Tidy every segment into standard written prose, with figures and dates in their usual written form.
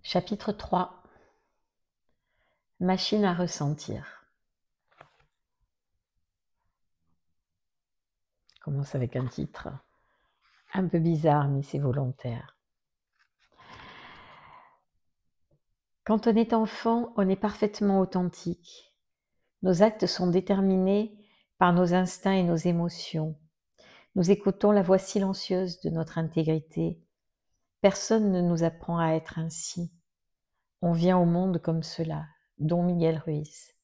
Chapitre 3. Machine à ressentir. On commence avec un titre un peu bizarre, mais c'est volontaire. Quand on est enfant, on est parfaitement authentique. Nos actes sont déterminés par nos instincts et nos émotions. Nous écoutons la voix silencieuse de notre intégrité. Personne ne nous apprend à être ainsi. On vient au monde comme cela. Don Miguel Ruiz.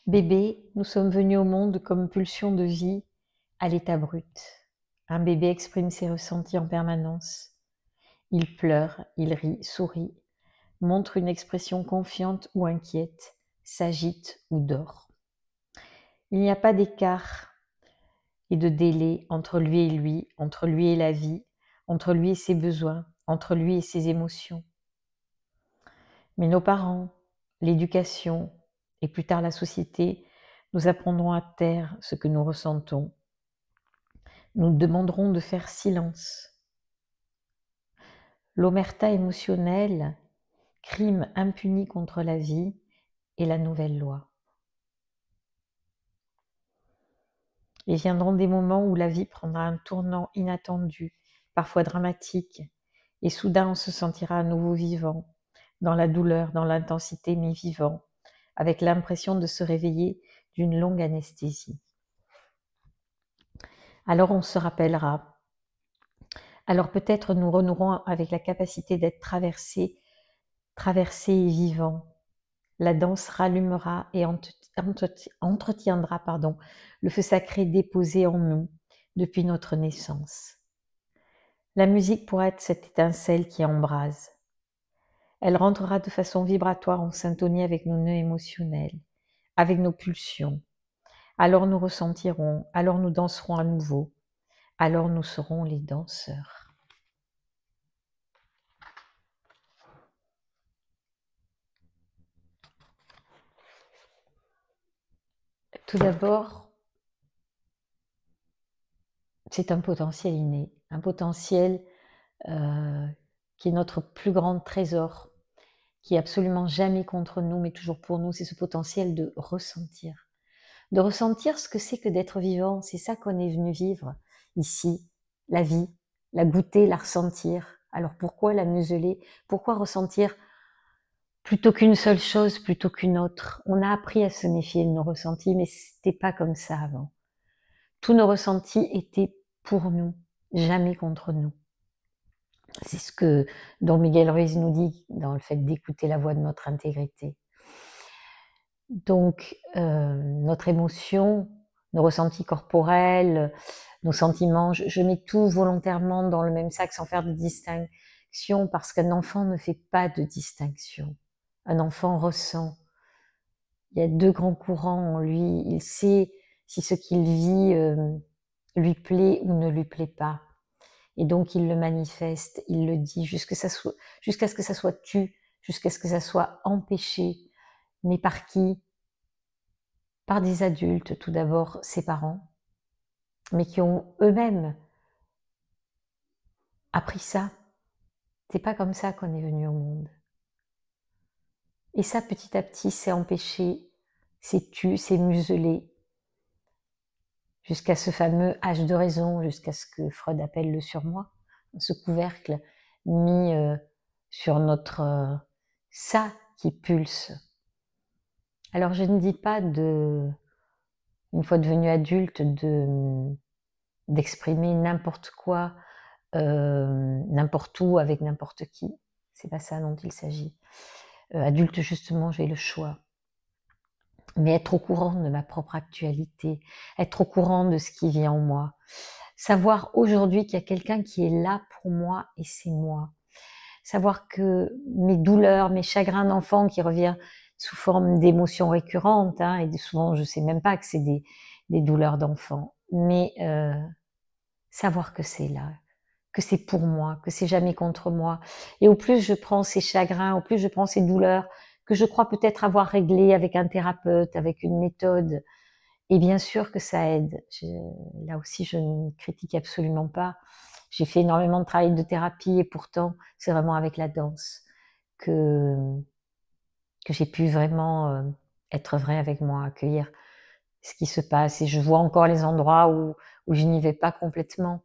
Bébé, nous sommes venus au monde comme pulsion de vie à l'état brut. Un bébé exprime ses ressentis en permanence. Il pleure, il rit, sourit, montre une expression confiante ou inquiète, s'agite ou dort. Il n'y a pas d'écart et de délai entre lui et lui, entre lui et la vie, entre lui et ses besoins, entre lui et ses émotions. Mais nos parents, l'éducation et plus tard la société nous apprendront à taire ce que nous ressentons. Nous demanderons de faire silence. L'omerta émotionnelle, crime impuni contre la vie, est la nouvelle loi. Et viendront des moments où la vie prendra un tournant inattendu, parfois dramatique, et soudain on se sentira à nouveau vivant, dans la douleur, dans l'intensité, mais vivant, avec l'impression de se réveiller d'une longue anesthésie. Alors on se rappellera. Alors peut-être nous renouerons avec la capacité d'être traversés et vivants. La danse rallumera et entretiendra le feu sacré déposé en nous depuis notre naissance. La musique pourra être cette étincelle qui embrase. Elle rentrera de façon vibratoire en syntonie avec nos nœuds émotionnels, avec nos pulsions. Alors nous ressentirons, alors nous danserons à nouveau, alors nous serons les danseurs. Tout d'abord, c'est un potentiel inné, un potentiel qui est notre plus grand trésor, qui est absolument jamais contre nous, mais toujours pour nous, c'est ce potentiel de ressentir. De ressentir ce que c'est que d'être vivant, c'est ça qu'on est venu vivre ici, la vie, la goûter, la ressentir. Alors pourquoi la museler? Pourquoi ressentir plutôt qu'une seule chose, plutôt qu'une autre? On a appris à se méfier de nos ressentis, mais c'était pas comme ça avant. Tous nos ressentis étaient pour nous, jamais contre nous. C'est ce que Don Miguel Ruiz nous dit dans le fait d'écouter la voix de notre intégrité. Donc, notre émotion, nos ressentis corporels, nos sentiments, je mets tout volontairement dans le même sac sans faire de distinction parce qu'un enfant ne fait pas de distinction. Un enfant ressent. Il y a deux grands courants en lui. Il sait si ce qu'il vit lui plaît ou ne lui plaît pas. Et donc, il le manifeste, il le dit jusqu'à ce que ça soit tu, jusqu'à ce que ça soit empêché. Mais par qui? Par des adultes, tout d'abord ses parents, mais qui ont eux-mêmes appris ça. C'est pas comme ça qu'on est venu au monde. Et ça, petit à petit, c'est empêché, c'est tu, c'est muselé, jusqu'à ce fameux âge de raison, jusqu'à ce que Freud appelle le surmoi, ce couvercle mis sur notre ça qui pulse. Alors je ne dis pas une fois devenu adulte, d'exprimer n'importe quoi, n'importe où, avec n'importe qui. C'est pas ça dont il s'agit. Adulte, justement, j'ai le choix. Mais être au courant de ma propre actualité, être au courant de ce qui vient en moi. Savoir aujourd'hui qu'il y a quelqu'un qui est là pour moi et c'est moi. Savoir que mes douleurs, mes chagrins d'enfant qui reviennent sous forme d'émotions récurrentes, et souvent je sais même pas que c'est des douleurs d'enfant, mais savoir que c'est là, que c'est pour moi, que c'est jamais contre moi. Et au plus je prends ces chagrins, au plus je prends ces douleurs que je crois peut-être avoir réglées avec un thérapeute, avec une méthode, et bien sûr que ça aide. Là aussi, je ne critique absolument pas. J'ai fait énormément de travail de thérapie et pourtant, c'est vraiment avec la danse que j'ai pu vraiment être vraie avec moi, accueillir ce qui se passe. Et je vois encore les endroits où je n'y vais pas complètement.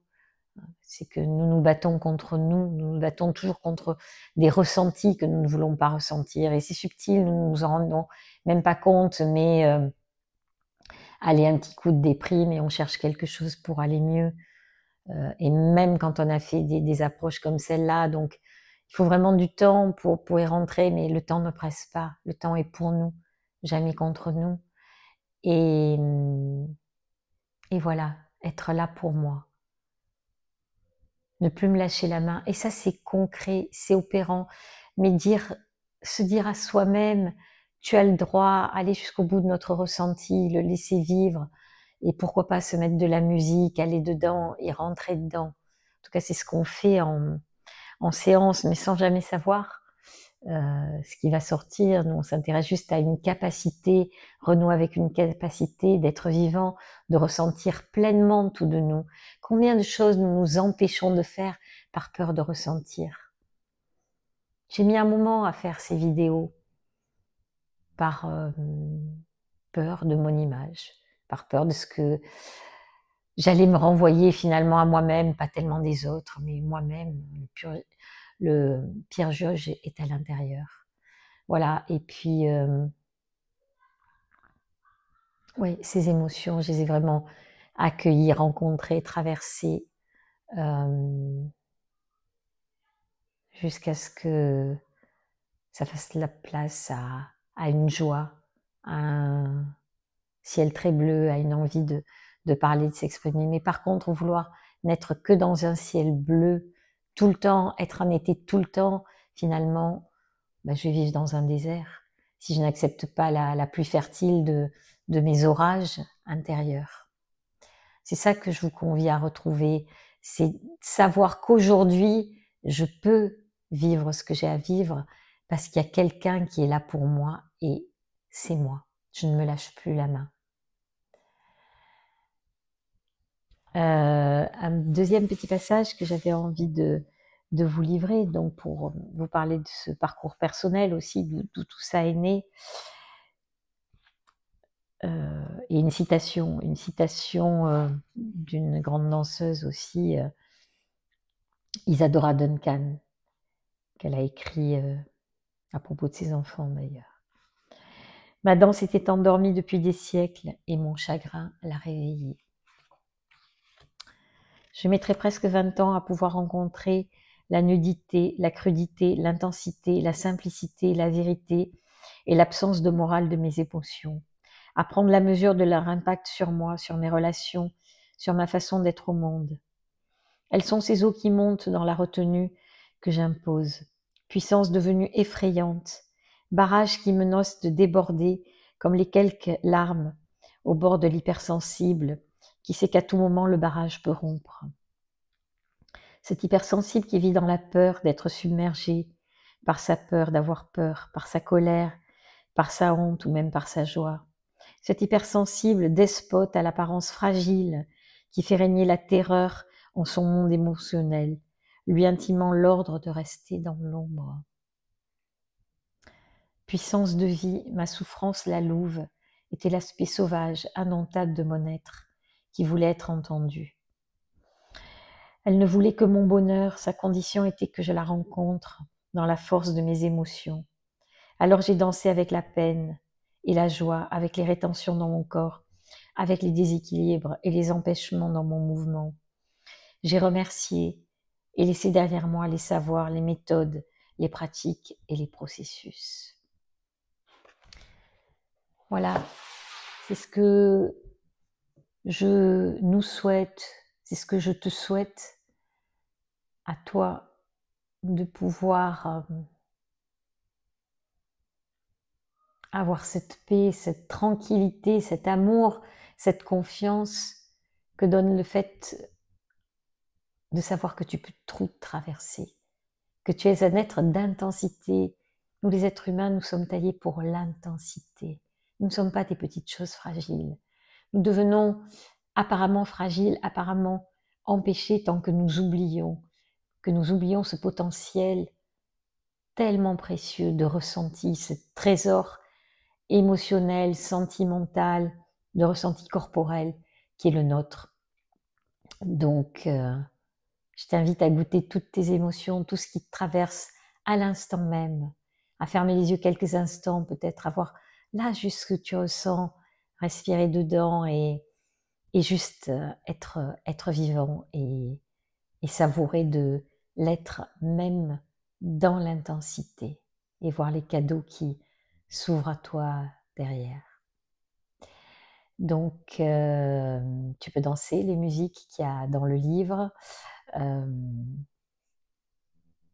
C'est que nous nous battons contre nous nous battons toujours contre des ressentis que nous ne voulons pas ressentir. Et c'est subtil, nous ne nous en rendons même pas compte, mais allez, un petit coup de déprime et on cherche quelque chose pour aller mieux. Et même quand on a fait des approches comme celle-là, donc il faut vraiment du temps pour y rentrer, mais le temps ne presse pas. Le temps est pour nous, jamais contre nous. Et voilà, être là pour moi. Ne plus me lâcher la main. Et ça, c'est concret, c'est opérant. Mais se dire à soi-même, tu as le droit, aller jusqu'au bout de notre ressenti, le laisser vivre. Et pourquoi pas se mettre de la musique, aller dedans et rentrer dedans. En tout cas, c'est ce qu'on fait en séance, mais sans jamais savoir ce qui va sortir. Nous, on s'intéresse juste à une capacité, renouer avec une capacité d'être vivant, de ressentir pleinement tout de nous. Combien de choses nous nous empêchons de faire par peur de ressentir? J'ai mis un moment à faire ces vidéos par peur de mon image, par peur de ce que j'allais me renvoyer finalement à moi-même, pas tellement des autres, mais moi-même. Le pire juge est à l'intérieur. Voilà, et puis, oui, ces émotions, je les ai vraiment accueillies, rencontrées, traversées, jusqu'à ce que ça fasse la place à une joie, à un ciel très bleu, à une envie de parler, de s'exprimer. Mais par contre, vouloir n'être que dans un ciel bleu tout le temps, être en été tout le temps, finalement, je vais vivre dans un désert si je n'accepte pas la pluie fertile de mes orages intérieurs. C'est ça que je vous convie à retrouver, c'est savoir qu'aujourd'hui, je peux vivre ce que j'ai à vivre parce qu'il y a quelqu'un qui est là pour moi et c'est moi. Je ne me lâche plus la main. Un deuxième petit passage que j'avais envie de vous livrer, donc pour vous parler de ce parcours personnel aussi, d'où tout ça est né. Et une citation d'une grande danseuse aussi, Isadora Duncan, qu'elle a écrit à propos de ses enfants d'ailleurs. Ma danse était endormie depuis des siècles et mon chagrin l'a réveillée. Je mettrai presque 20 ans à pouvoir rencontrer la nudité, la crudité, l'intensité, la simplicité, la vérité et l'absence de morale de mes émotions. À prendre la mesure de leur impact sur moi, sur mes relations, sur ma façon d'être au monde. Elles sont ces eaux qui montent dans la retenue que j'impose, puissance devenue effrayante, barrage qui menace de déborder comme les quelques larmes au bord de l'hypersensible qui sait qu'à tout moment le barrage peut rompre. Cet hypersensible qui vit dans la peur d'être submergé par sa peur d'avoir peur, par sa colère, par sa honte ou même par sa joie. Cet hypersensible despote à l'apparence fragile qui fait régner la terreur en son monde émotionnel, lui intimant l'ordre de rester dans l'ombre. Puissance de vie, ma souffrance la louve, était l'aspect sauvage, indomptable de mon être, qui voulait être entendu. Elle ne voulait que mon bonheur, sa condition était que je la rencontre dans la force de mes émotions. Alors j'ai dansé avec la peine et la joie, avec les rétentions dans mon corps, avec les déséquilibres et les empêchements dans mon mouvement. J'ai remercié et laissé derrière moi les savoirs, les méthodes, les pratiques et les processus. Voilà, c'est ce que je nous souhaite, c'est ce que je te souhaite à toi de pouvoir avoir cette paix, cette tranquillité, cet amour, cette confiance que donne le fait de savoir que tu peux tout traverser, que tu es un être d'intensité. Nous les êtres humains, nous sommes taillés pour l'intensité. Nous ne sommes pas des petites choses fragiles. Nous devenons apparemment fragiles, apparemment empêcher tant que nous oublions ce potentiel tellement précieux de ressenti, ce trésor émotionnel, sentimental, de ressenti corporel qui est le nôtre. Donc, je t'invite à goûter toutes tes émotions, tout ce qui te traverse à l'instant même, à fermer les yeux quelques instants, peut-être à voir là juste ce que tu ressens, respirer dedans et juste être vivant et savourer de l'être même dans l'intensité et voir les cadeaux qui s'ouvrent à toi derrière. Donc, tu peux danser les musiques qu'il y a dans le livre.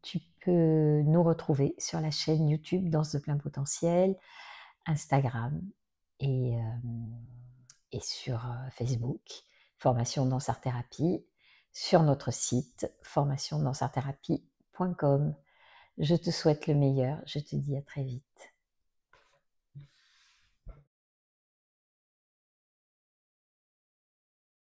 Tu peux nous retrouver sur la chaîne YouTube Danse de plein potentiel, Instagram et, sur Facebook, Formation Danse Art Thérapie, sur notre site formationdansearttherapie.com. Je te souhaite le meilleur, je te dis à très vite.